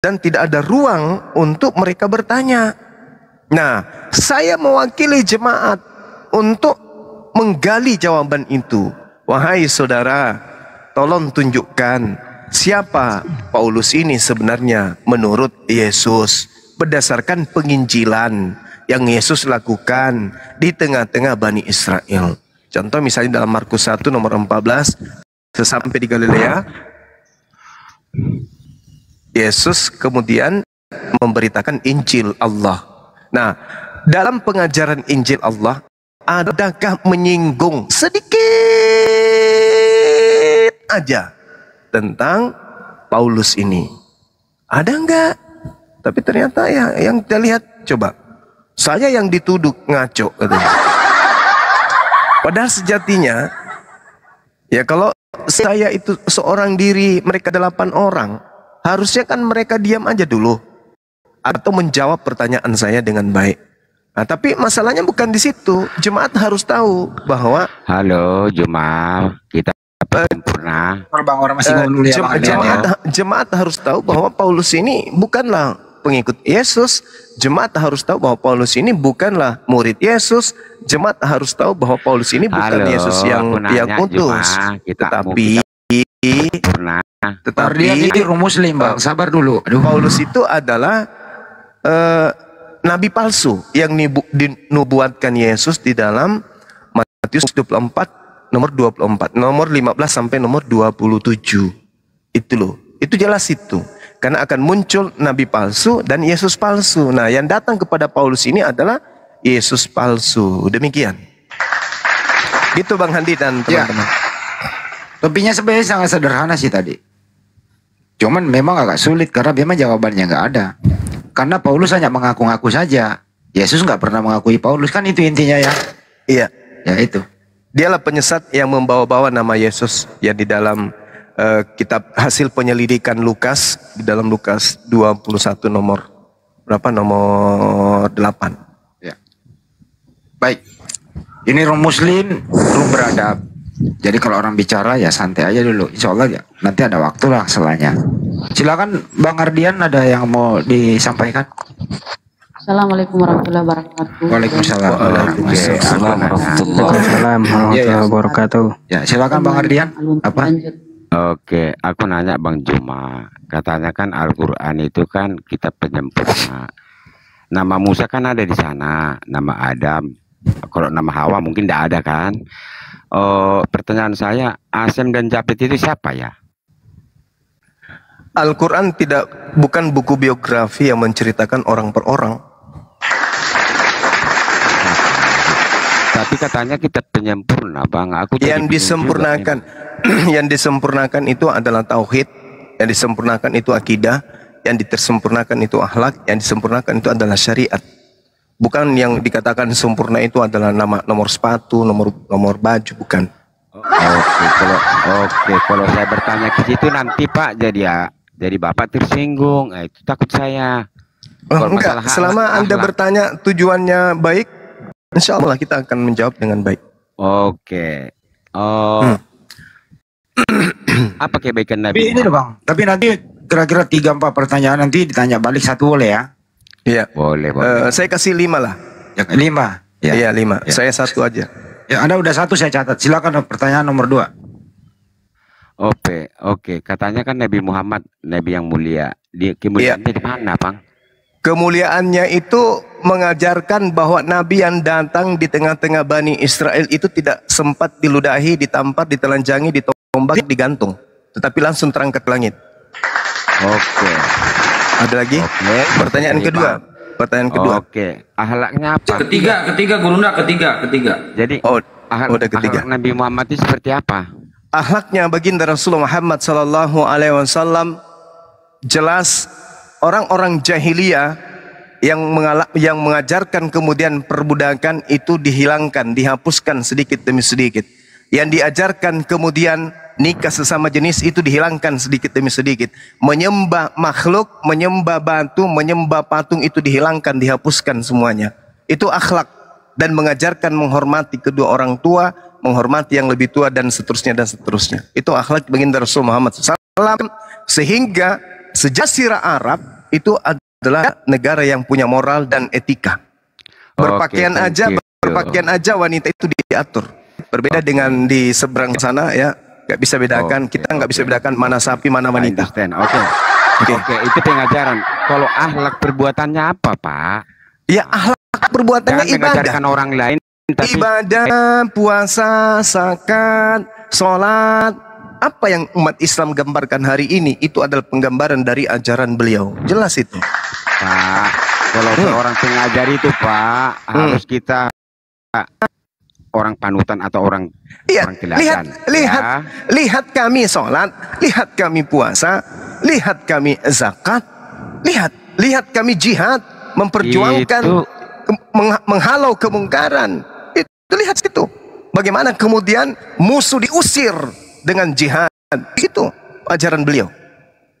dan tidak ada ruang untuk mereka bertanya. Nah, saya mewakili jemaat untuk menggali jawaban itu. Wahai saudara, tolong tunjukkan siapa Paulus ini sebenarnya menurut Yesus berdasarkan penginjilan yang Yesus lakukan di tengah-tengah Bani Israel. Contoh misalnya dalam Markus 1 nomor 14, sesampai di Galilea, Yesus kemudian memberitakan Injil Allah. Nah, dalam pengajaran Injil Allah, adakah menyinggung sedikit aja tentang Paulus ini? Ada enggak? Tapi ternyata ya yang kita lihat, coba, saya yang dituduh ngaco katanya. Padahal sejatinya, ya kalau saya itu seorang diri, mereka 8 orang, harusnya kan mereka diam aja dulu atau menjawab pertanyaan saya dengan baik. Nah, tapi masalahnya bukan di situ. Jemaat harus tahu bahwa halo Jumal, kita sempurna. Jemaat harus tahu bahwa Paulus ini bukanlah pengikut Yesus. Jemaat harus tahu bahwa Paulus ini bukanlah murid Yesus. Jemaat harus tahu bahwa Paulus ini bukan Yesus yang utus. Tetapi ini muslim, Bang. Sabar dulu. Paulus itu adalah nabi palsu yang dinubuatkan Yesus di dalam Matius 24 nomor 24, nomor 15 sampai nomor 27. Itu loh. Itu jelas itu. Karena akan muncul nabi palsu dan Yesus palsu. Nah, yang datang kepada Paulus ini adalah Yesus palsu. Demikian. Gitu Bang Handi dan teman-teman. Ya. Topiknya sebenarnya sangat sederhana sih tadi. Cuman memang agak sulit karena memang jawabannya nggak ada. Karena Paulus hanya mengaku-ngaku saja. Yesus nggak pernah mengakui Paulus, kan itu intinya ya. Iya. Ya itu. Dialah penyesat yang membawa-bawa nama Yesus yang di dalam kitab hasil penyelidikan Lukas, di dalam Lukas 21 nomor berapa? Nomor 8. Ya. Baik. Ini room muslim, room beradab. Jadi kalau orang bicara ya santai aja dulu. Insya Allah ya nanti ada waktu lah selanya. Silakan Bang Ardian, ada yang mau disampaikan. Assalamualaikum warahmatullahi wabarakatuh. Waalaikumsalam. Waalaikumsalam warahmatullahi wabarakatuh. Ya silakan Bang Ardian. Apa? Oke, aku nanya Bang Juma. Katanya kan Al-Quran itu kan kitab penyempurna. Nama Musa kan ada di sana, nama Adam. Kalau nama Hawa mungkin tidak ada kan. Pertanyaan saya, Asem dan Japet itu siapa ya? Al-Quran bukan buku biografi yang menceritakan orang per orang. Tapi katanya kitab penyempurna, Bang. Yang disempurnakan, yang disempurnakan itu adalah tauhid, yang disempurnakan itu akidah, yang disempurnakan itu akhlak, yang disempurnakan itu adalah syariat. Bukan yang dikatakan sempurna itu adalah nomor sepatu, nomor baju, bukan. Oke, kalau saya bertanya ke situ nanti Pak jadi Bapak tersinggung. Itu takut saya. Enggak, selama Anda bertanya tujuannya baik, insya Allah kita akan menjawab dengan baik. Oke. Apa kebaikan Nabi? Ini loh Bang. Tapi nanti kira-kira 3-4 pertanyaan nanti ditanya balik satu boleh ya? Iya. Boleh. Saya kasih 5 lah. Ya, 5. Ya. Iya 5. Ya. Saya 1 aja. Ya, Anda udah 1 saya catat. Silakan pertanyaan nomor 2. Oke. Katanya kan Nabi Muhammad, Nabi yang mulia. Kemuliaannya di mana, Bang? Kemuliaannya itu mengajarkan bahwa Nabi yang datang di tengah-tengah Bani Israel itu tidak sempat diludahi, ditampar, ditelanjangi, ditombak, digantung, tetapi langsung terangkat ke langit. Oke. Ada lagi? Pertanyaan kedua. Oke. Akhlaknya apa? Ketiga Gurunda, ketiga. Jadi udah ketiga. Akhlak Nabi Muhammad itu seperti apa? Akhlaknya baginda Rasulullah Muhammad sallallahu alaihi wasallam jelas. Orang-orang jahiliyah yang mengajarkan kemudian perbudakan itu dihilangkan, dihapuskan sedikit demi sedikit. Yang diajarkan kemudian nikah sesama jenis itu dihilangkan sedikit demi sedikit. Menyembah makhluk, menyembah batu, menyembah patung itu dihilangkan, dihapuskan semuanya. Itu akhlak. Dan mengajarkan menghormati kedua orang tua, menghormati yang lebih tua dan seterusnya dan seterusnya. Itu akhlak baginda Rasul Muhammad SAW. Sehingga Sejazirah Arab itu adalah negara yang punya moral dan etika. Berpakaian Oke, thank you. berpakaian aja wanita itu diatur. Berbeda dengan di seberang sana ya, nggak bisa bedakan. Kita nggak bisa bedakan mana sapi mana wanita. Oke, itu pengajaran. Kalau akhlak perbuatannya apa, Pak? Ya akhlak perbuatannya Jangan ibadah. mengajarkan orang lain, tapi Ibadah, puasa, zakat, sholat. Apa yang umat Islam gambarkan hari ini itu adalah penggambaran dari ajaran beliau. Jelas itu. Pak, kalau seorang pengajar itu, Pak, harus kita orang panutan atau orang Iya, teladan. lihat kami sholat, lihat kami puasa, lihat kami zakat, lihat kami jihad, memperjuangkan, Itu. menghalau kemungkaran. Itu lihat situ. Bagaimana kemudian musuh diusir dengan jihad. Itu ajaran beliau.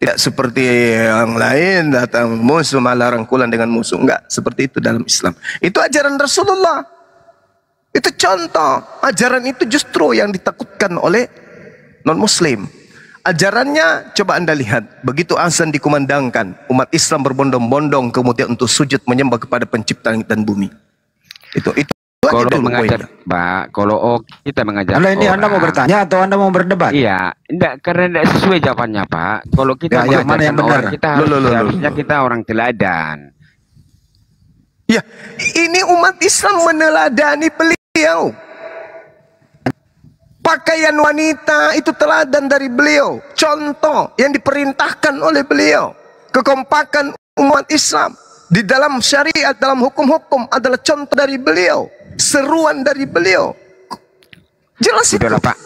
Tidak seperti yang lain datang musuh malah rangkulan dengan musuh. Enggak seperti itu dalam Islam. Itu ajaran Rasulullah. Itu contoh. Ajaran itu justru yang ditakutkan oleh non-muslim. Ajarannya coba Anda lihat. Begitu azan dikumandangkan, umat Islam berbondong-bondong kemudian untuk sujud menyembah kepada pencipta langit dan bumi. Itu Kalau aja dulu mengajar, poinnya. Pak, kalau kita mengajar Anda mau bertanya atau Anda mau berdebat? Iya, enggak, karena enggak sesuai jawabannya, Pak. Kalau kita Ya, yang mana yang mengajarkan benar? orang, kita harusnya kita orang teladan. Ya, ini umat Islam meneladani beliau. Pakaian wanita itu teladan dari beliau. Contoh yang diperintahkan oleh beliau. Kekompakan umat Islam di dalam syariat, dalam hukum-hukum adalah contoh dari beliau. Seruan dari beliau. Jelas itu. Udahlah, Pak.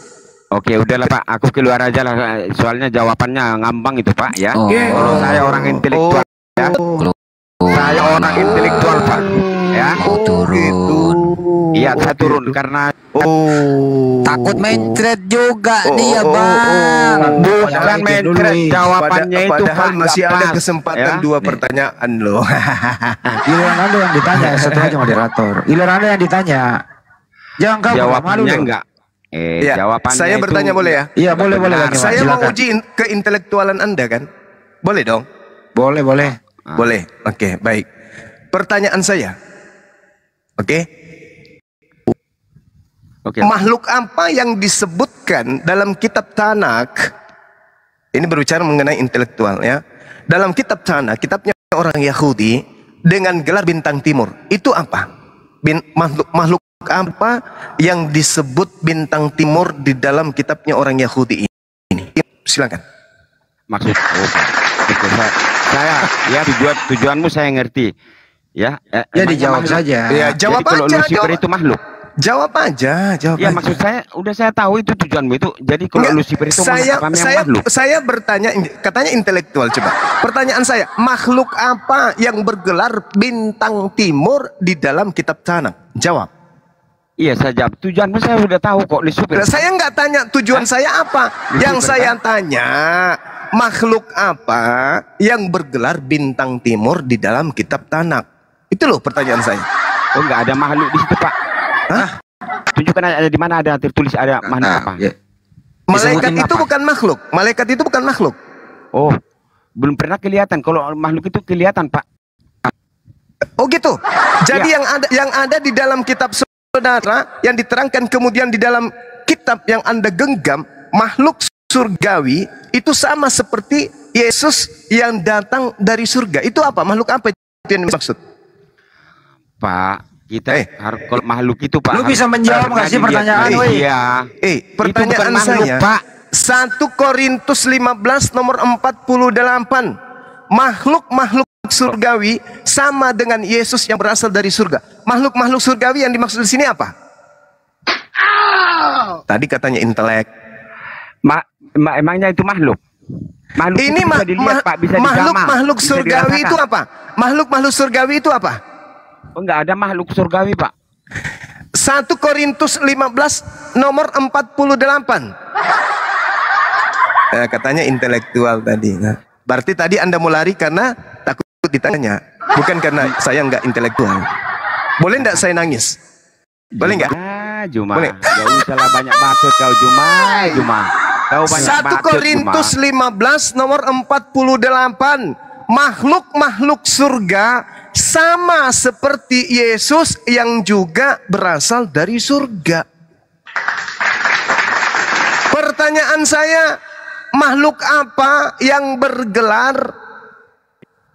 Oke, udahlah, Pak. Aku keluar aja lah. Soalnya jawabannya ngambang itu, Pak, ya. Kalau saya orang intelektual, ya. Saya orang intelektual, Pak. Ya. Turun. Iya, saya turun karena Takut main thread juga dia, Bang. bukan main thread. Jawabannya itu Padahal Pak, masih nggak ada pas. kesempatan Ya. dua pertanyaan loh. Giliran Anda yang ditanya, satu aja moderator. Giliran Anda yang ditanya. Jangan kamu malu Jawabannya dong. enggak. Ya, Jawabannya saya itu bertanya boleh ya? Iya, boleh benar. Bang Iwan, Saya mau silakan. uji keintelektualan Anda kan? Boleh dong? Boleh. Boleh. Oke, baik. Pertanyaan saya. Oke. Oke. Makhluk apa yang disebutkan dalam kitab Tanak? Ini berbicara mengenai intelektual ya. Dalam kitab Tanak, kitabnya orang Yahudi dengan gelar bintang timur. Itu apa? Makhluk apa yang disebut bintang timur di dalam kitabnya orang Yahudi ini? Silakan. Maksud oke, saya ya tujuanmu saya ngerti. Ya, Ya emangnya dijawab makhluk. saja. Ya, jawab Jadi kalau aja, Lucifer jawab. itu makhluk. Jawab aja, jawab Ya aja. maksud saya udah saya tahu itu tujuanmu itu. Jadi kalau Enggak, Lucifer itu makhluk. saya bertanya, katanya intelektual coba. Pertanyaan saya, makhluk apa yang bergelar bintang timur di dalam kitab Tanak? Jawab. Iya saya jawab. Tujuanmu saya udah tahu kok Lucifer. Nah, saya nggak tanya tujuan saya apa. Yang saya tanya, makhluk apa yang bergelar bintang timur di dalam kitab Tanak? Itu loh pertanyaan saya. Oh enggak ada makhluk di situ Pak. Hah? Tunjukkan ada di mana ada tertulis ada makhluk apa. Ya. Malaikat Disebutin itu apa? bukan makhluk. Malaikat itu bukan makhluk. Oh, belum pernah kelihatan. Kalau makhluk itu kelihatan Pak. Oh gitu. Jadi Ya. yang ada di dalam kitab saudara yang diterangkan kemudian di dalam kitab yang Anda genggam, makhluk surgawi itu sama seperti Yesus yang datang dari surga. Itu apa? Makhluk apa itu yang dimaksud? Pak, kita harus kalau makhluk itu Pak. Lu harus bisa menjawab nggak sih dilihat. pertanyaan, woi? Iya. Pertanyaan bukan makhluk, saya, Pak. 1 Korintus 15 nomor 48. Makhluk-makhluk surgawi sama dengan Yesus yang berasal dari surga. Makhluk-makhluk surgawi yang dimaksud di sini apa? Tadi katanya intelek. Emangnya itu makhluk? Makhluk Ini itu bisa dilihat Pak, bisa makhluk bisa surgawi dirasakan. itu apa? Makhluk surgawi itu apa? Oh, enggak ada makhluk surgawi Pak. 1 Korintus 15 nomor 48. Katanya intelektual tadi. Nah, berarti tadi Anda mau lari karena takut ditanya, bukan karena saya nggak intelektual. Boleh nggak saya nangis? Boleh nggak? Juma. Boleh. Gak usah lah banyak bacot kau Juma. Kau banyak 1 bacot, Korintus 15 nomor 48. Makhluk-makhluk surga sama seperti Yesus yang juga berasal dari surga. Pertanyaan saya, makhluk apa yang bergelar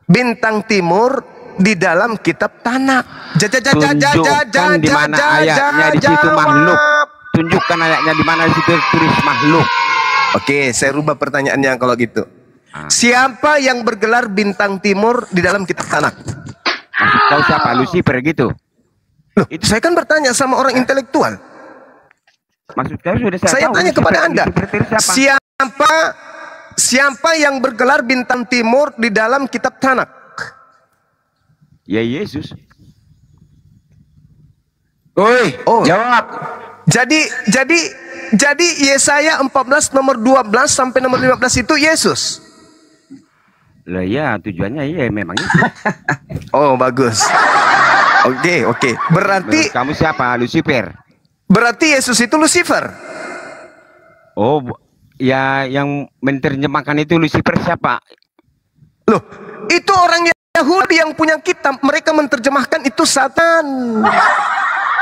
bintang timur di dalam kitab Tanakh? Tunjukkan di mana ayatnya di situ makhluk. Tunjukkan ayatnya di mana di situ tulis makhluk. Oke, saya rubah pertanyaannya kalau gitu. Siapa yang bergelar bintang timur di dalam kitab Tanakh? Maksud kau siapa? Lucifer gitu? Loh, itu saya kan bertanya sama orang intelektual. Maksud kau sudah Saya tahu, tanya Lucifer, kepada Anda, Lucifer itu siapa? siapa yang bergelar bintang timur di dalam kitab Tanakh? Ya Yesus. Oi, Oh. jawab. Jadi Yesaya 14 nomor 12 sampai nomor 15 itu Yesus. Lah ya, tujuannya iya memang itu. Oh, bagus. Oke. Berarti Menurut kamu siapa? Lucifer. berarti Yesus itu Lucifer. Oh, ya yang menerjemahkan itu Lucifer siapa? Loh, itu orang Yahudi yang punya kitab, mereka menerjemahkan itu Satan.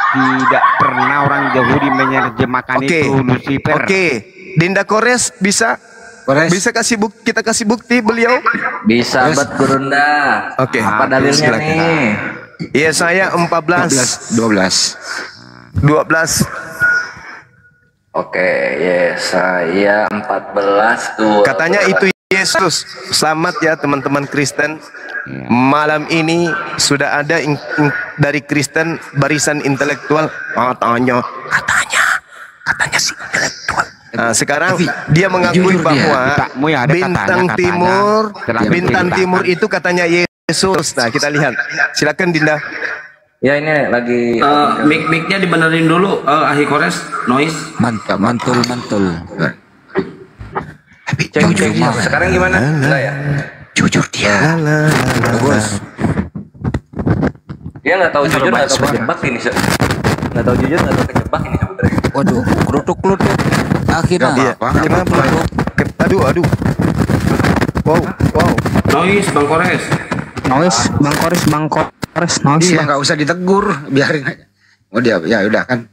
Tidak pernah orang Yahudi menerjemahkan itu Lucifer. Oke. Dinda Kores bisa kita kasih bukti beliau? Bisa bet Gurunda. Oke. Apa dalilnya silakan. nih? Yesaya 14 12. Oke, Yesaya 14 tuh. Katanya itu Yesus. Selamat ya teman-teman Kristen. Malam ini sudah ada dari Kristen barisan intelektual. Katanya si intelektual. Nah, sekarang dia mengakui bahwa bintang timur itu katanya Yesus. Nah, kita lihat. Silakan Dinda. Ya ini lagi Mic-nya dibenerin dulu, Ahi Kores, noise. Mantul. sekarang gimana? Enggak ya? Jujur dia. Bagus. Dia nggak tahu jujur, nggak tahu kejebak ini. Nggak tahu jujur, nggak tahu kejebak ini sebenarnya. Waduh, kerutuk-kerutuk. Akhirnya. Iya. Kenapa? Aduh. Wow. Noise, Bang Kores. Noise, Bang Kores, noise. Iya, nggak usah ditegur, biarin aja. Oh dia, ya udah kan.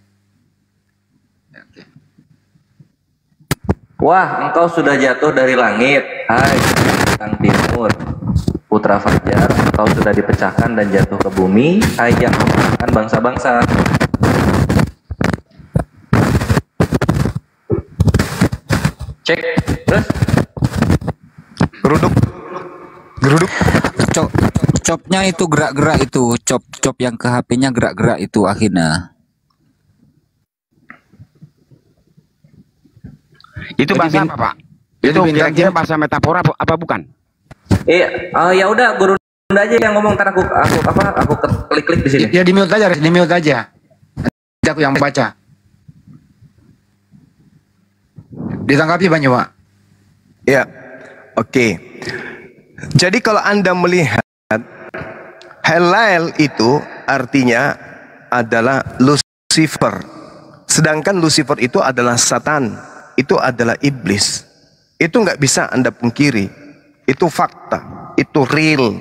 Wah, engkau sudah jatuh dari langit, hai bintang timur, putra fajar. Engkau sudah dipecahkan dan jatuh ke bumi, hai yang memenangkan bangsa-bangsa. Cek, terus Geruduk. Copnya itu gerak-gerak itu, cop yang ke HP-nya gerak-gerak itu akhirnya. Itu bahasa apa, Pak? Itu kira-kira bahasa metafora apa bukan? Ya udah, guru aja yang ngomong, ntar aku klik di sini. Ya di mute aja. Nanti aku yang baca. Ditanggapi Bang Pak. Ya. Oke. Jadi kalau Anda melihat Helael itu artinya adalah Lucifer. Sedangkan Lucifer itu adalah Satan. Itu adalah iblis. Itu nggak bisa Anda pungkiri. Itu fakta. Itu real.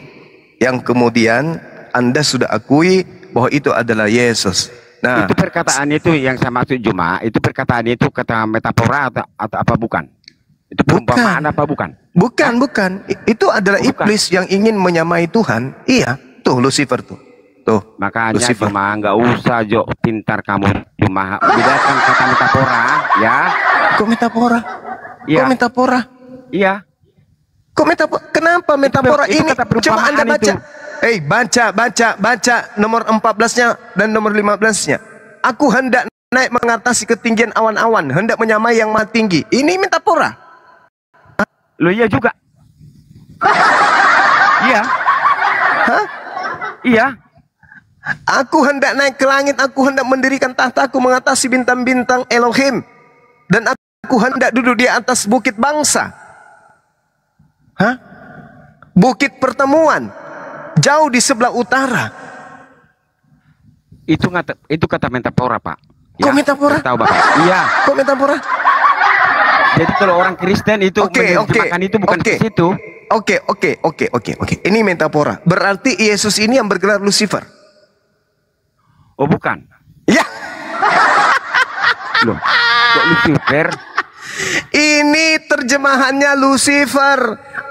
Yang kemudian Anda sudah akui bahwa itu adalah Yesus. Nah, itu perkataan itu yang saya maksud Juma. Itu perkataan itu kata metafora atau apa bukan? Itu perumpamaan apa bukan? Bukan. Itu adalah iblis yang ingin menyamai Tuhan. Iya, tuh Lucifer tuh. Tuh. Makanya Lucifer. Juma nggak usah Jo pintar kamu Juma. Bedakan kata metafora ya. Kok metafora? Iya. Kok metafora? Iya. Kok metafora? Kenapa metafora itu ini? kata Coba perumpamaan Anda baca. itu. Baca nomor 14-nya dan nomor 15-nya. Aku hendak naik mengatasi ketinggian awan-awan, hendak menyamai yang maha tinggi. Ini metafora. Lo iya juga. Iya. Hah? Iya. Aku hendak naik ke langit, aku hendak mendirikan tahtaku mengatasi bintang-bintang Elohim. Dan aku hendak duduk di atas bukit bangsa. Hah? Bukit pertemuan. Jauh di sebelah utara. Itu kata metafora, Pak. Kok metafora? Tahu Bapak? Iya. Kok metafora? Jadi kalau orang Kristen itu menerjemahkan itu bukan ke situ. Oke. Ini metafora. Berarti Yesus ini yang bergelar Lucifer. Oh bukan. Ya. Loh, kok Lucifer? Ini terjemahannya Lucifer.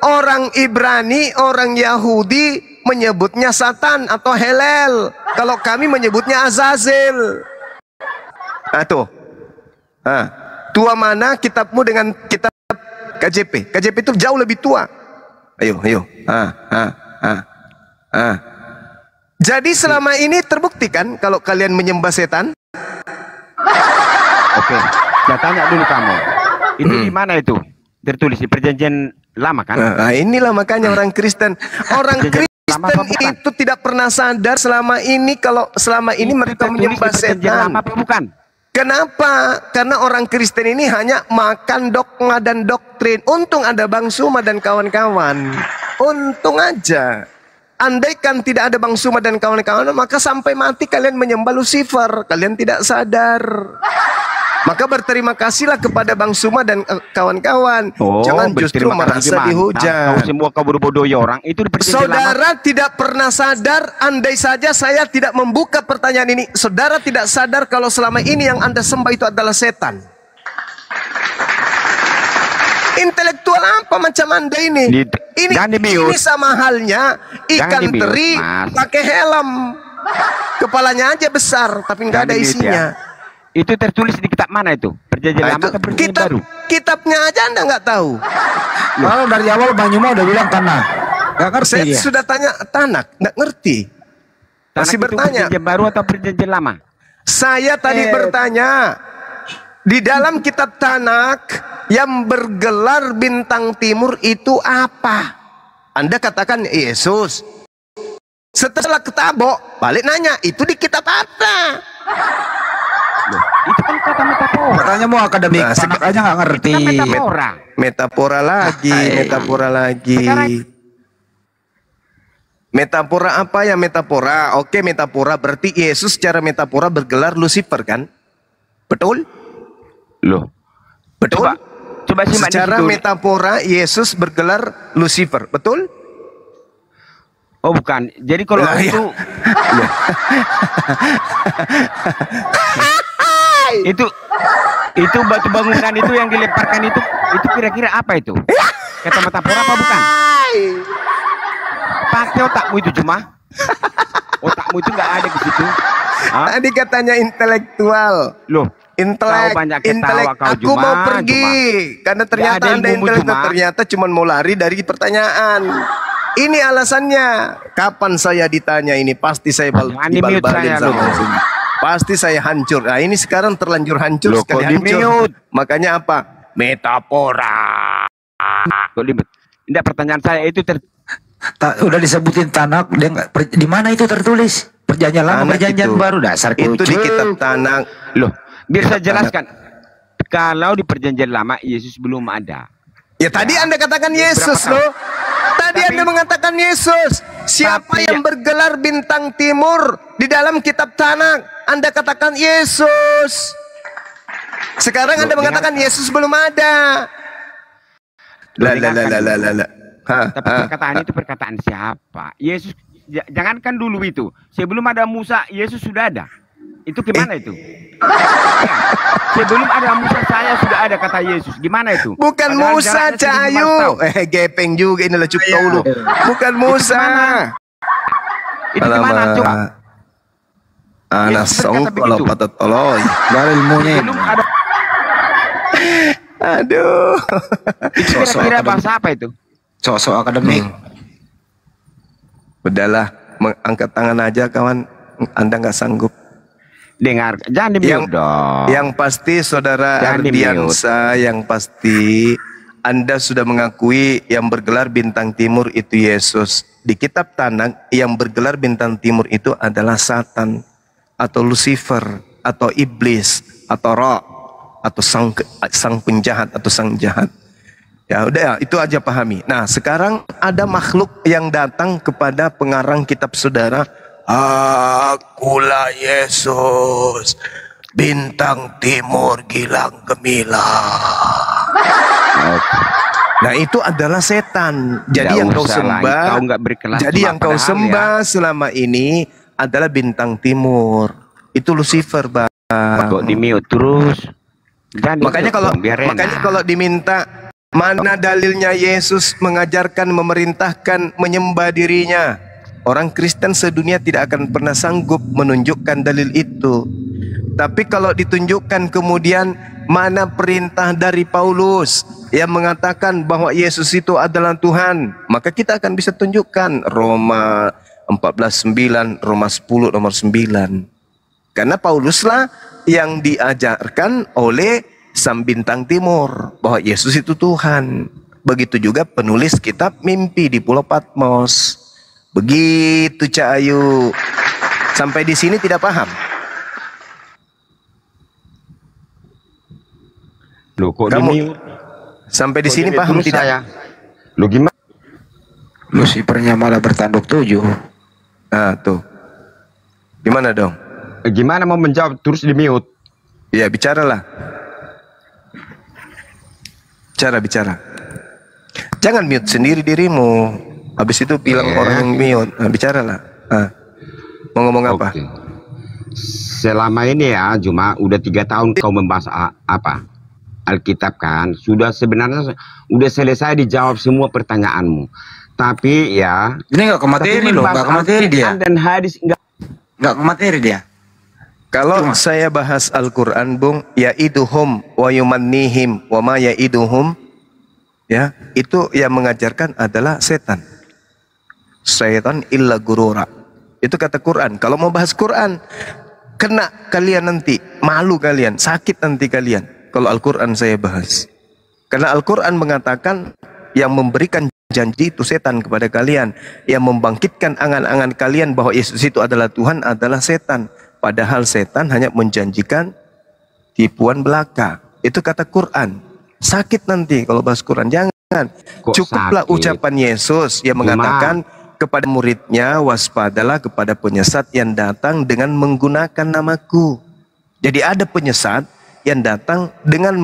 Orang Ibrani, orang Yahudi menyebutnya Satan atau Helel. Kalau kami menyebutnya Azazel. Nah tuh. Nah, tua mana kitabmu dengan kitab KJP? KJP itu jauh lebih tua. Ayo. Jadi selama ini terbukti kan kalau kalian menyembah setan? Oke, saya tanya dulu kamu. Itu di mana itu? Tertulis di Perjanjian Lama kan? Nah, inilah makanya orang Kristen. Orang Kristen itu tidak pernah sadar selama ini kalau selama ini mereka menyembah setan. Lama apa bukan? Kenapa? Karena orang Kristen ini hanya makan dogma dan doktrin. Untung ada Bang Suma dan kawan-kawan. Untung aja. Andaikan tidak ada Bang Suma dan kawan-kawan, maka sampai mati kalian menyembah Lucifer. Kalian tidak sadar. Maka berterima kasihlah kepada Bang Suma dan kawan-kawan. Jangan justru merasa dihujat. Kau semua kabur bodoh orang itu saudara tidak pernah sadar. Andai saja saya tidak membuka pertanyaan ini, saudara tidak sadar kalau selama ini yang Anda sembah itu adalah setan. Intelektual apa macam Anda ini? Ini sama halnya ikan teri pakai helm. Kepalanya aja besar tapi nggak ada isinya. Itu tertulis di kitab mana itu? Perjanjian Lama atau Perjanjian Baru? Kitabnya aja Anda nggak tahu. Kalau dari awal Bang Yuma udah bilang tanah. Nggak ngerti Saya dia. sudah tanya Tanak, nggak ngerti. Masih bertanya. Perjanjian Baru atau Perjanjian Lama? Saya tadi bertanya. Di dalam kitab Tanak yang bergelar bintang timur itu apa? Anda katakan Yesus. Setelah ketabok, balik nanya, itu di kitab apa? Itu kan kata metafora. Katanya mau akademik, Tanak aja nggak ngerti. Metafora. Metafora lagi. Metafora apa ya metafora? Oke, metafora berarti Yesus secara metafora bergelar Lucifer kan? Betul? Loh. Betul? Coba simak secara metafora Yesus bergelar Lucifer, betul? Oh bukan. Jadi kalau itu itu batu bangunan itu yang dilemparkan itu kira-kira apa itu? Kata metafora apa bukan? Pakai otakmu itu cuma. Otakmu itu nggak ada di situ. Tadi katanya intelektual. Loh, intelek. Aku mau pergi karena ternyata Anda intelektual, ternyata cuma mau lari dari pertanyaan. Ini alasannya. Kapan saya ditanya ini pasti saya dibal-balin sama semua. Pasti saya hancur. Nah ini sekarang terlanjur hancur sekali hancur. Makanya apa? Metafora. Tidak, pertanyaan saya itu udah disebutin Tanak, dia di mana itu tertulis? Perjanjian Lama, Perjanjian Baru, dasar kucing. Itu di kitab Tanak. Loh, biar saya jelaskan. Kalau di Perjanjian Lama Yesus belum ada. Ya tadi Anda katakan Yesus loh. Tadi Anda mengatakan Yesus. Siapa yang bergelar bintang timur di dalam kitab Tanak? Anda katakan Yesus. Sekarang Anda mengatakan Yesus belum ada. Tapi perkataan itu perkataan siapa? Yesus, jangankan dulu itu. Sebelum ada Musa, Yesus sudah ada. Itu gimana itu? Ya, sebelum ada Musa, saya sudah ada, kata Yesus. Gimana itu? Bukan Musa, Cahayu. Gepeng juga ini lah cukup dulu. Bukan Musa. Itu gimana? Coba. Anak song kalau patut tolong. Dari ilmunya. Aduh. Itu kira-kira bahasa apa itu? Sosok akademik. Udahlah, angkat tangan aja kawan. Anda nggak sanggup. Dengar, jangan di-mute dong. Yang pasti saudara Ardiansa, yang pasti Anda sudah mengakui yang bergelar bintang timur itu Yesus. Di kitab Tanak yang bergelar bintang timur itu adalah Satan atau Lucifer atau iblis atau roh atau sang penjahat atau sang jahat. Ya udah, itu aja pahami. Nah sekarang ada makhluk yang datang kepada pengarang kitab saudara. Akulah Yesus, bintang timur gilang gemilang. Oke. Nah itu adalah setan. Jadi Nggak yang kau usah lah, sembah, kau nggak berkelas jadi cuma yang kau padahal sembah selama ini adalah bintang timur. Itu Lucifer, Bang. Kok di mute terus? Jangan Makanya di-mute kalau dong, biar makanya enak. kalau diminta mana dalilnya Yesus mengajarkan, memerintahkan menyembah dirinya, orang Kristen sedunia tidak akan pernah sanggup menunjukkan dalil itu. Tapi kalau ditunjukkan kemudian mana perintah dari Paulus yang mengatakan bahwa Yesus itu adalah Tuhan, maka kita akan bisa tunjukkan Roma 14:9, Roma 10 nomor 9. Karena Pauluslah yang diajarkan oleh sang bintang timur bahwa Yesus itu Tuhan. Begitu juga penulis kitab Mimpi di Pulau Patmos. Begitu Cak Ayu. Sampai di sini tidak paham? Loh kok Kamu di mute? sampai di Kok sini di mute paham terus tidak? saya? Lu gimana? Lucifernya malah bertanduk 7. Ah tuh. Gimana dong? Gimana mau menjawab terus di mute? Ya bicaralah. Bicara. Jangan mute sendiri dirimu. Habis itu bilang orang yang mute. Nah, bicaralah. Mau ngomong apa? Oke. Selama ini ya cuma udah 3 tahun kau membahas apa? Alkitab kan sudah sebenarnya udah selesai dijawab semua pertanyaanmu. Tapi ya Ini nggak ke materi loh, nggak ke materi dia. Dan hadis Nggak ke materi dia. Kalau saya bahas Al-Quran, Bung, ya'iduhum wa yumannihim wa ma ya'iduhum, ya, itu yang mengajarkan adalah setan. Syaitan illa gurura. Itu kata Quran. Kalau mau bahas Quran, kena kalian nanti, malu kalian, sakit nanti kalian. Kalau Al-Quran saya bahas. Karena Al-Quran mengatakan yang memberikan janji itu setan kepada kalian. Yang membangkitkan angan-angan kalian bahwa Yesus itu adalah Tuhan adalah setan. Padahal setan hanya menjanjikan tipuan belaka. Itu kata Quran. Sakit nanti kalau bahas Quran. Jangan. Kok Cukuplah sakit? ucapan Yesus yang mengatakan kepada muridnya, waspadalah kepada penyesat yang datang dengan menggunakan namaku. Jadi ada penyesat yang datang dengan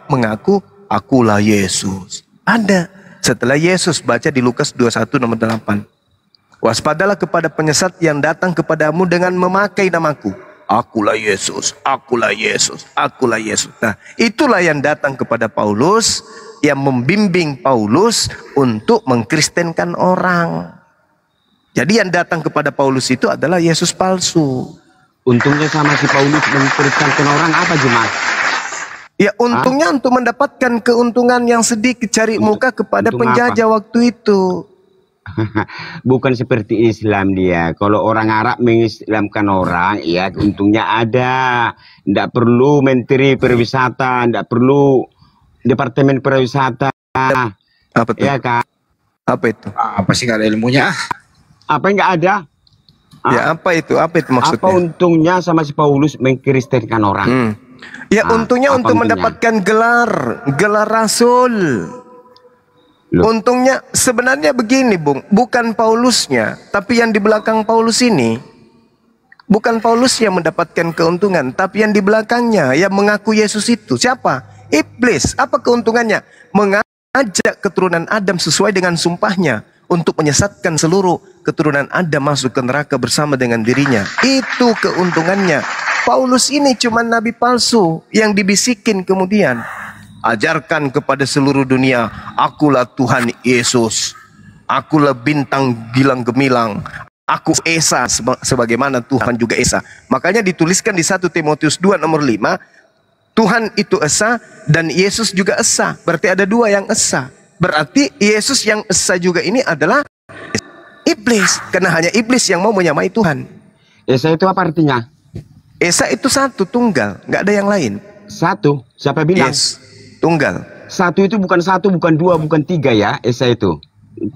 mengaku, akulah Yesus. Ada. Setelah Yesus baca di Lukas 21 nomor 8. Waspadalah kepada penyesat yang datang kepadamu dengan memakai namaku. Akulah Yesus, akulah Yesus, akulah Yesus. Nah, itulah yang datang kepada Paulus, yang membimbing Paulus untuk mengkristenkan orang. Jadi yang datang kepada Paulus itu adalah Yesus palsu. untungnya sama si Paulus mengkristenkan orang apa cuma? Ya untungnya untuk mendapatkan keuntungan yang sedikit, cari muka kepada untung penjajah waktu itu. Bukan seperti Islam dia. Kalau orang Arab mengislamkan orang, ya untungnya ada. Tidak perlu menteri pariwisata, tidak perlu departemen pariwisata. Apa tuh? Ya kan? Apa itu? Apa sih nggak ada ilmunya? Apa yang nggak ada? Ya apa itu? Apa itu maksudnya? Apa untungnya sama si Paulus mengkristenkan orang? Ya untungnya apa untuk untungnya? mendapatkan gelar rasul. Loh. Untungnya sebenarnya begini, Bung, bukan Paulusnya, tapi yang di belakang Paulus ini. Bukan Paulus yang mendapatkan keuntungan, tapi yang di belakangnya yang mengaku Yesus itu. Siapa? Iblis. Apa keuntungannya? Mengajak keturunan Adam sesuai dengan sumpahnya untuk menyesatkan seluruh keturunan Adam masuk ke neraka bersama dengan dirinya. Itu keuntungannya. Paulus ini cuma nabi palsu yang dibisikin kemudian. Ajarkan kepada seluruh dunia, akulah Tuhan Yesus. Akulah bintang gilang gemilang. Aku Esa sebagaimana Tuhan juga Esa. Makanya dituliskan di 1 Timotius 2 nomor 5, Tuhan itu Esa dan Yesus juga Esa. Berarti ada dua yang Esa. Berarti Yesus yang Esa juga ini adalah iblis. Karena hanya iblis yang mau menyamai Tuhan. Esa itu apa artinya? Esa itu satu, tunggal. Nggak ada yang lain. Satu. Siapa bilang? Yes, tunggal. Satu itu bukan satu, bukan dua, bukan tiga ya. Esa itu.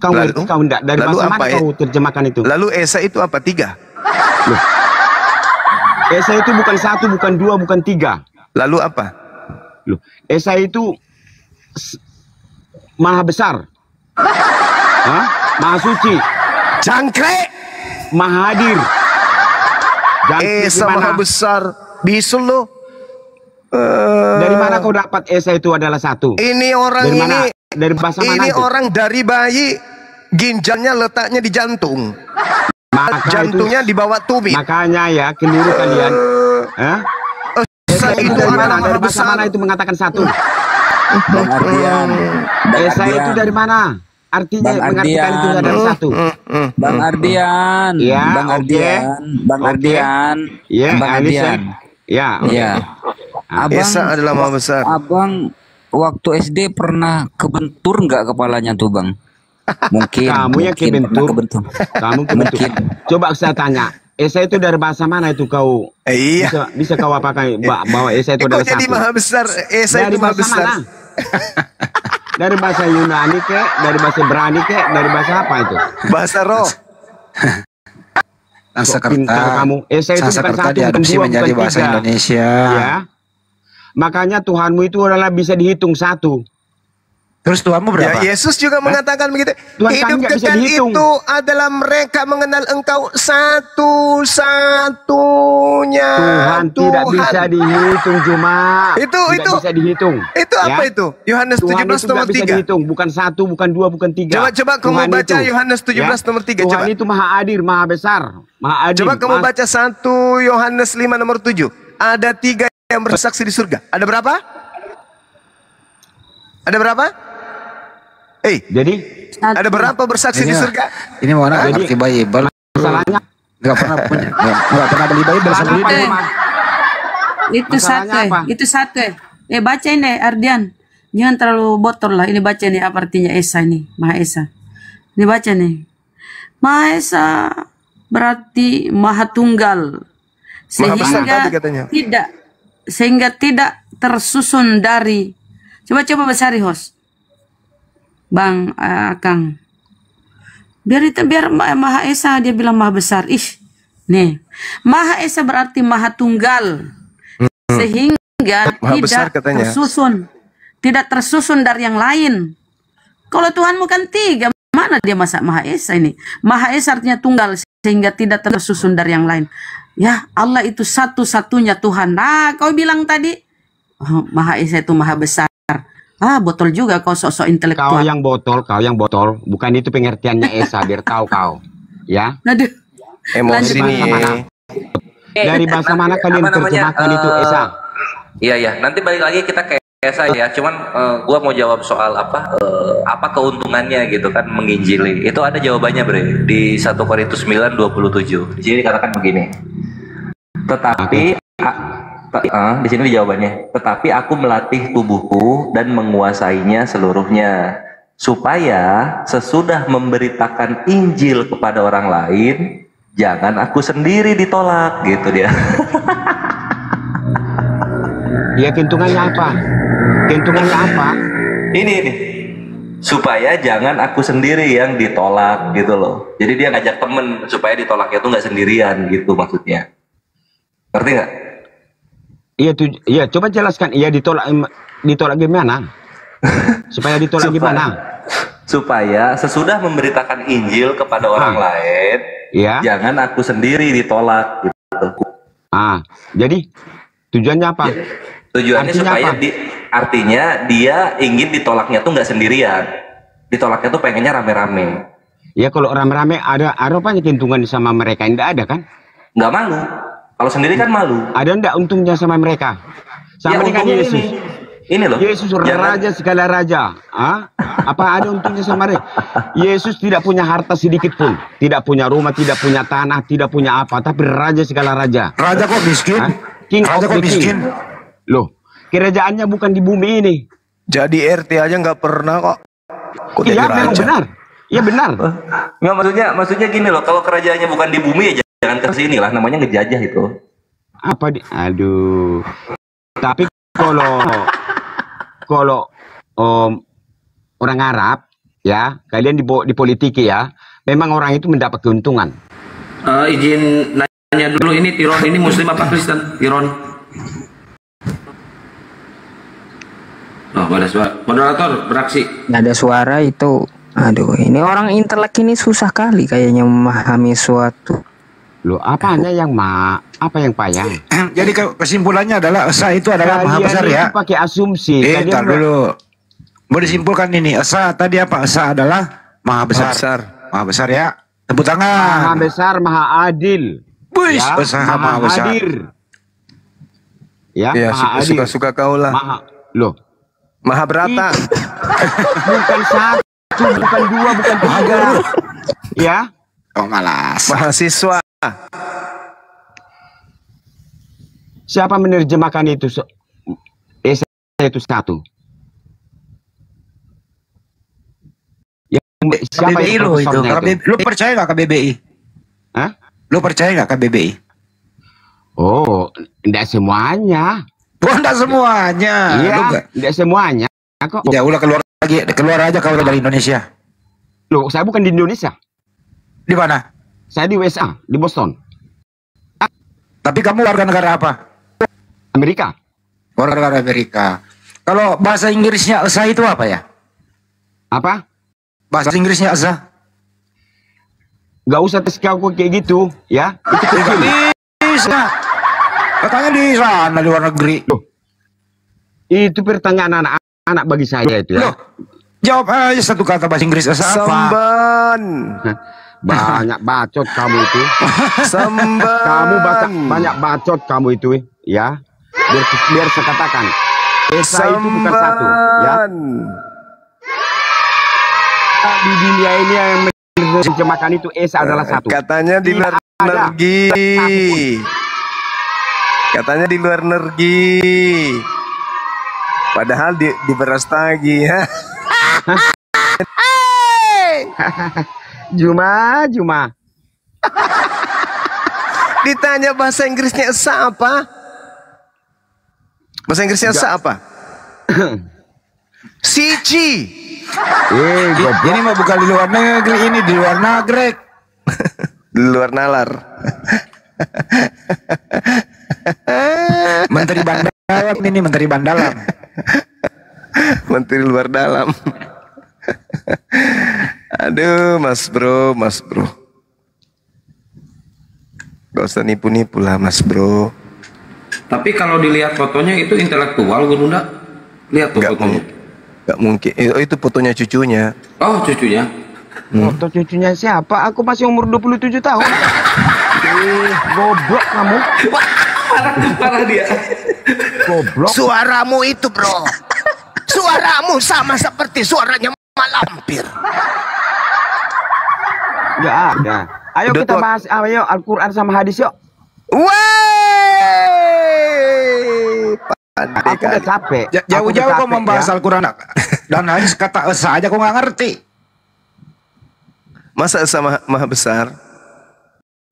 Kau ngerti kau enggak? Dari bahasa mana kau terjemahkan itu? Lalu Esa itu apa? 3. Loh. Esa itu bukan satu, bukan dua, bukan tiga. Lalu apa? Loh. Esa itu maha besar. Hah? Maha suci. Jangkrik. Maha hadir. Jangkrik Esa gimana? maha besar. Bisul lo. Dari mana kau dapat Esa itu adalah satu? Ini orang Dari mana? ini Dari bahasa mana ini itu? orang dari bayi ginjalnya letaknya di jantung. Jantungnya di bawah tumit. Makanya ya keliru kalian. Hah? Esa itu dari adalah mana? maha Dari bahasa besar. mana itu mengatakan satu? Bang Ardian. Bang Esa itu Ardian. dari mana? Artinya Bang mengartikan itu Ardian. adalah satu. Bang Ardian. Ya, Bang oke. Ardian. Bang Oke. Ardian. Ya, Bang I listen. Ardian. Ya, oke. Ya. Abang, Esa adalah maha besar. abang waktu SD pernah kebentur nggak kepalanya tuh bang? Mungkin. Kamu yang mungkin pernah kebentur. Kamu kebentur. Mungkin. Coba saya tanya. Esa itu dari bahasa mana itu kau? Iya. Bisa kau apakan bahwa Esa itu Kok adalah jadi satu? maha besar? Esa Dari itu maha bahasa besar. mana? Dari bahasa Yunani kek, dari bahasa Ibrani kek, dari bahasa apa itu? Bahasa roh. Kok pintar kamu? Esa itu bukan Sanskerta satu, bukan diadopsi dua, menjadi bukan bahasa tiga. Indonesia. Ya. Makanya Tuhanmu itu adalah bisa dihitung satu. Terus Tuhanmu berapa? Ya, Yesus juga mengatakan begitu. Tuhan kami Hidup nggak bisa kekal dihitung. itu adalah mereka mengenal Engkau satu-satunya Tuhan tidak bisa dihitung cuma. Itu bisa dihitung. Itu apa Ya. itu? Yohanes Tuhan 17 itu nomor nggak bisa 3. dihitung, bukan satu, bukan dua, bukan tiga. Coba kamu Tuhan baca itu, Yohanes 17 nomor 3. Tuhan Coba. itu maha adil, maha besar, maha adil. Coba kamu maha- baca 1 Yohanes 5 nomor 7. Ada 3 yang bersaksi di surga. Ada berapa? Ada berapa? Jadi Ada berapa bersaksi di surga? Ini mau anak Jadi- ngerti Bible. masalahnya Nggak pernah punya. Nggak pernah beli Bible sendiri. apa, Juma? Itu Masalahnya satu, apa? itu satu. Bacain deh Ardian. Jangan terlalu botol lah. Ini baca nih apa artinya Esa ini, Maha Esa. Ini baca nih. Maha Esa berarti Maha Tunggal. Maha besar Sehingga tadi katanya. tidak tersusun dari. Coba besari host. Bang Akang. Biar Maha Esa dia bilang Maha besar. Nih. Maha Esa berarti Maha Tunggal. Sehingga Maha besar katanya. tidak tersusun dari yang lain. Kalau Tuhanmu kan 3, mana dia masa Maha Esa ini? Maha Esa artinya tunggal sehingga tidak tersusun dari yang lain. Ya, Allah itu satu-satunya Tuhan. Nah, kau bilang tadi Maha Esa itu Maha besar. Botol juga kau sok-sok Kau intelektual. yang botol, bukan itu pengertiannya Esa, biar tahu kau. Ya. Aduh. Emosi Dari bahasa mana? nih. Dari bahasa mana kalian Apa namanya, terjemahkan itu Esa? Iya, nanti balik lagi kita ke Esa ya. Cuman gua mau jawab soal apa keuntungannya gitu kan menginjili. Itu ada jawabannya, Bre, di 1 Korintus 9:27. Di sini dikatakan begini. Tetapi di sini jawabannya. Tetapi aku melatih tubuhku dan menguasainya seluruhnya, supaya sesudah memberitakan Injil kepada orang lain, jangan aku sendiri ditolak, gitu dia. Ya, keuntungannya apa? Keuntungannya apa? Ini supaya jangan aku sendiri yang ditolak gitu loh. Jadi dia ngajak temen supaya ditolaknya tuh nggak sendirian gitu maksudnya. Ngerti nggak? Iya, coba jelaskan. Iya, ditolak gimana? Supaya ditolak gimana? Supaya sesudah memberitakan Injil kepada orang lain, Ya. jangan aku sendiri ditolak gitu. Jadi tujuannya apa? Tujuannya Artinya supaya apa? artinya dia ingin ditolaknya tuh nggak sendirian. Ditolaknya tuh pengennya rame-rame. Ya, kalau rame-rame ada apa keuntungan sama mereka? Tidak ada kan? Nggak malu. Kalau sendiri kan malu. Ada enggak untungnya sama mereka? Sama dengan untungnya Yesus. Ini loh. Yesus raja segala raja. Apa ada untungnya sama mereka? Yesus tidak punya harta sedikit pun. Tidak punya rumah, tidak punya tanah, tidak punya apa. Tapi raja segala raja. Raja kok miskin? King Raja of kok the king. miskin? Loh, kerajaannya bukan di bumi ini. Jadi RT aja nggak pernah kok. Kok jadi Iya, memang raja? benar. Iya benar. Nggak, maksudnya gini loh, kalau kerajaannya bukan di bumi ya jangan ke sini lah, namanya ngejajah itu. Aduh. Tapi kalau orang Arab ya, kalian dipolitiki ya, memang orang itu mendapat keuntungan. Izin nanya dulu, ini Tiron ini Muslim apa Kristen? Tiron. Oh, ada suara. Moderator beraksi. Nggak ada suara itu. Aduh, ini orang intelek ini susah kali kayaknya memahami suatu Loh, apanya yang ma? Apa yang payah? Jadi kesimpulannya adalah Esa itu adalah maha besar ya. Pakai asumsi. Ntar dulu. Mau disimpulkan ini, Esa tadi apa? Esa adalah maha besar. Maha besar ya. Tepuk tangan. Maha besar, maha adil. Wih, ya, maha besar. Hadir. Ya, maha adil. Suka-suka kau lah. Loh. Maha berata. Bukan satu, bukan dua, bukan tiga. Ya. Oh malas. Mahasiswa. Siapa menerjemahkan itu? Esa itu satu. Siapa KBBI lo itu? Lu percaya nggak KBBI? Hah? Lu percaya nggak KBBI? Oh, enggak semuanya. Oh, enggak semuanya. Iya, enggak semuanya. Kok. Ya ulah keluar lagi, keluar aja kalau dari Indonesia. Loh, saya bukan di Indonesia. Di mana? Saya di USA, di Boston. Tapi kamu warga negara apa? Amerika. Warga negara Amerika. Kalau bahasa Inggrisnya Esa itu apa ya? Apa? Bahasa Inggrisnya Esa? Gak usah tes aku kayak gitu, ya. Itu kecil. Bisa. Katanya di sana di luar negeri. Loh, itu pertanyaan anak-anak bagi saya itu ya. Loh, jawab aja satu kata bahasa Inggris Esa apa? Samban. Banyak bacot kamu itu. Samban. Kamu banyak bacot kamu itu, ya. Biar saya katakan, Esa itu bukan satu, ya. Di dunia ini yang menerjemahkan itu Esa adalah satu. Katanya di luar negeri. Katanya di luar negeri. Padahal di Berastagi. Juma. Ditanya bahasa Inggrisnya Esa apa? Bahasa Inggrisnya Esa apa? Siji. Ini mah bukan di luar negeri, ini di luar nagrek. Di luar nalar. Menteri Bandalam ini, Menteri Bandalam. Menteri luar dalam. Aduh, Mas Bro. Gak usah nipu-nipu lah, Mas Bro. Tapi kalau dilihat fotonya itu intelektual, Guru Nda. Lihat tuh fotonya. Gak mungkin. Itu fotonya cucunya. Oh, cucunya. Foto cucunya siapa? Aku masih umur 27 tahun. Goblok kamu. Parah dia. Goblok. Suaramu itu, Bro. Suaramu sama seperti suaranya Malampir. Gak ada. Ayo Udah kita tua. bahas Al-Quran sama hadis yuk. Aku udah capek. Jauh-jauh kau membahas Al-Quran dan hadis kata Esa aja kau nggak ngerti. Masa Esa maha besar?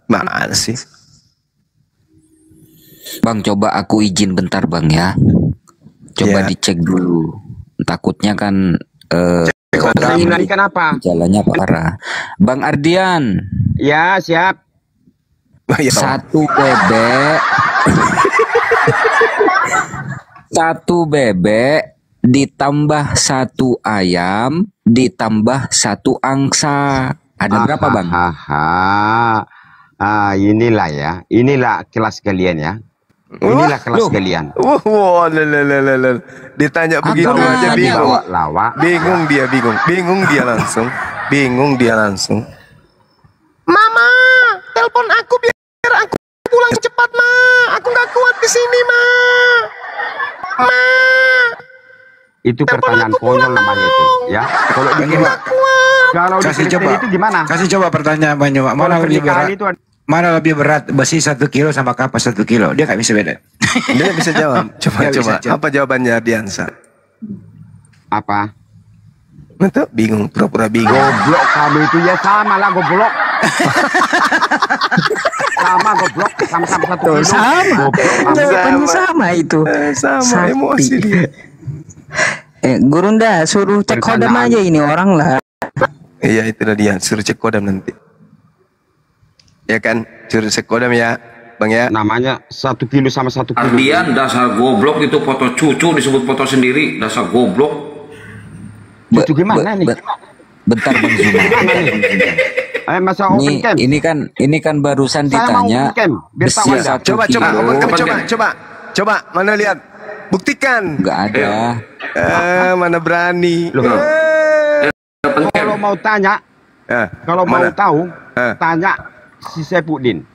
Mana sih? Bang, coba aku izin bentar Bang ya. Coba Ya. dicek dulu. Takutnya kan Ingatkan apa? jalannya parah. Bang Ardian, Ya siap. Ya. Satu bebek ditambah satu ayam ditambah satu angsa. Ada berapa Bang? Inilah ya. Inilah kelas kalian ya. Inilah kelas kalian. Wah, ditanya begitu Apa aja nanya? bingung. Lawak. Bingung dia langsung. Mama, telepon aku biar aku pulang cepat, Ma. Aku nggak kuat di sini, Ma. Itu pertanyaan konyol namanya itu, ya. Kalau Kasih di coba. itu gimana? Kasih coba pertanyaan Banyu. Mana Kalau lebih pernikahan berat? itu Mana lebih berat besi 1 kilo sama kapas 1 kilo? Dia nggak bisa beda. Dia bisa jawab. Coba. Dia bisa jawab. Apa jawabannya Diansa? apa? Itu bingung, pura-pura bingung. Goblok kamu itu ya sama lah goblok. Sama goblok, sama-sama satu kilo. Sama. Goblok, Jawabannya sama itu. Sama Sakti. emosi dia. Gurunda suruh cek kodam aja ini orang lah. Iya, itu dia. Suruh cek kodam nanti. Ya kan, suruh cek kodam ya, Bang ya. namanya 1 kilo sama 1 kilo. Ardian dasar goblok, itu foto cucu disebut foto sendiri, dasar goblok. Cucu gimana nih? Bentar Bang Zuma. masa open camp. Ini kan barusan Saya mau ditanya. open camp, biar tahu besi Anda. satu Coba kilo. coba mana lihat. Buktikan. Nggak ada. Mana berani. Loh. Kalau mau tanya, kalau mau tahu, tanya si Saifuddin.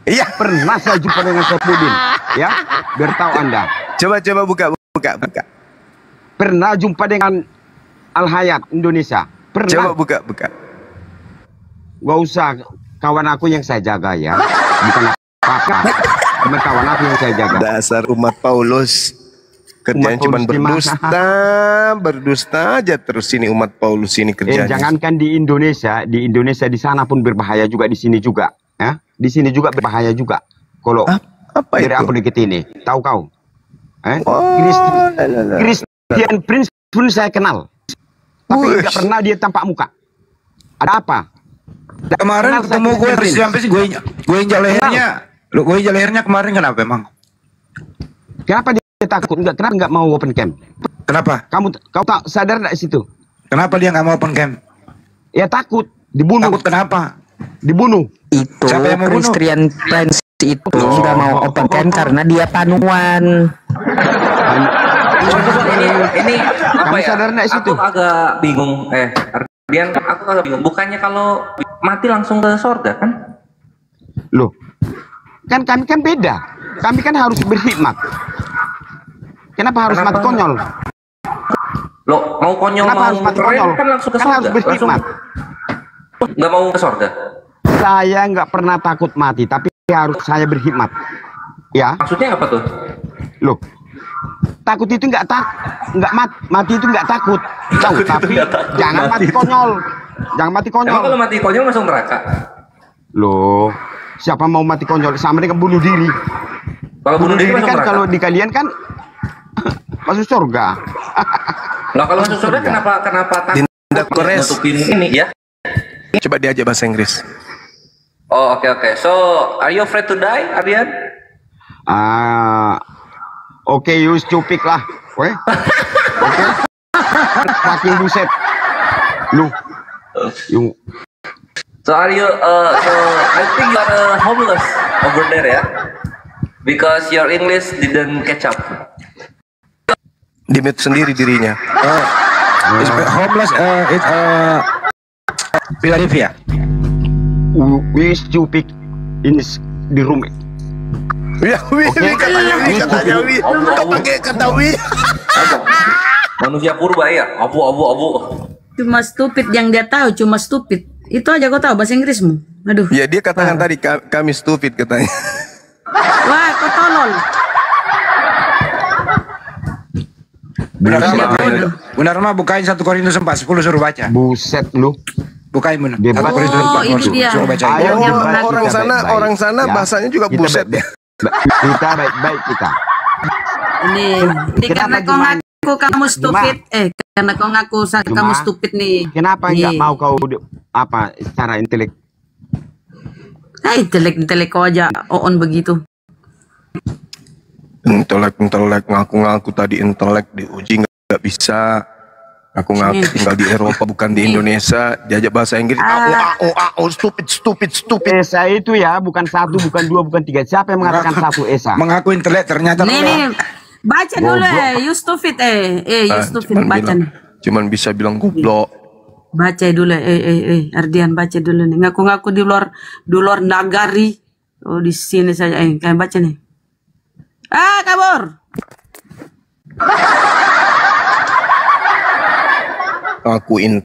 Iya. Pernah saya jumpa dengan Saifuddin, ya, biar tahu Anda. Coba buka. Pernah jumpa dengan Al Hayat Indonesia. Pernah. Coba buka. Gak usah, kawan aku yang saya jaga ya, bukan apa-apa. Cuma kawan aku yang saya jaga. Dasar umat Paulus. Kerjaan cuma berdusta aja terus ini umat Paulus ini kerjanya. Jangankan di Indonesia di sana pun berbahaya juga, di sini juga, ya. Di sini juga berbahaya juga. Kalau apa dari itu? aku dikit ini, tahu kau? Oh, Christian Prince pun saya kenal, tapi nggak pernah dia tampak muka. Ada apa? Kemarin ketemu gue Christian Prince, gue injak lehernya. Gue injak lehernya kemarin, kenapa emang? Kenapa dia takut? Kenapa nggak mau open camp? Kenapa? Kau tak sadar nggak situ? Kenapa dia nggak mau open camp? Ya takut dibunuh. Takut kenapa? Dibunuh. Itu Siapa yang mau bunuh? Christian Prince itu nggak mau open camp karena dia panuan. Ini apa Kamu ya? sadar nggak situ? Aku agak bingung. Ardian, aku agak bingung. Bukannya kalau mati langsung ke surga kan? Loh, kan kami kan beda. Kami kan harus berkhidmat. Kenapa harus mati konyol? Lo mau konyol, Kenapa mau harus mati keren konyol? kan langsung ke Kan surga. harus berkhidmat. Nggak mau ke surga. Saya nggak pernah takut mati, tapi harus saya berkhidmat. Ya. Maksudnya apa tuh? Loh, takut itu nggak mati itu nggak takut. Tahu, tapi jangan mati konyol. Jangan mati konyol. Emang kalau mati konyol masuk neraka? Loh, siapa mau mati konyol? Sama dengan bunuh diri. Kalau bunuh diri masuk kan neraka? kalau di kalian kan masuk surga. Lah kalau masuk surga kenapa takut Kores. nutupin ini ya? Coba diajak bahasa Inggris. Oh, oke. So, are you afraid to die, Ardian? Oke, you stupid lah. Oke. Fucking buset. Lu. So are you so I think you are homeless over there ya? Because your English didn't catch up. Dimit sendiri dirinya. Homeless is Philadelphia. We stupid in the room. Ya, katanya Wi. Kau pakai kata Wi. Manusia purba ya, abu. Cuma stupid yang dia tahu, cuma stupid. Itu aja kau tahu bahasa Inggrismu. Aduh. Ya dia katakan tadi kami stupid katanya. Wah, kau tolol. Benar mah bukain 1 Korintus 4:10 suruh baca. Buset lu. Bukain benar. Debat. 1 Korintus 4 itu dia. suruh baca. Ayo, Orang sana Ya. bahasanya juga Kita buset ya. Kita baik-baik kita. Ini karena kau ngaku kamu stupid. Karena kau ngaku kamu stupid nih. Kenapa Nih. nggak mau kau secara intelek? Intelek kau aja on begitu. Intelek ngaku tadi intelek diuji nggak bisa. Aku ngaku tinggal di Eropa bukan di Indonesia. Diajak bahasa Inggris. Stupid. Esa itu ya bukan 1, bukan 2, bukan 3. Siapa yang mengatakan 1 Esa? Mengaku intelek ternyata. Nih, baca dulu you stupid you stupid baca nih. Cuman bisa bilang goblok. Baca dulu Ardian baca dulu nih. Ngaku-ngaku di luar nagari. Oh di sini saja kalian baca nih. Kabur. Aku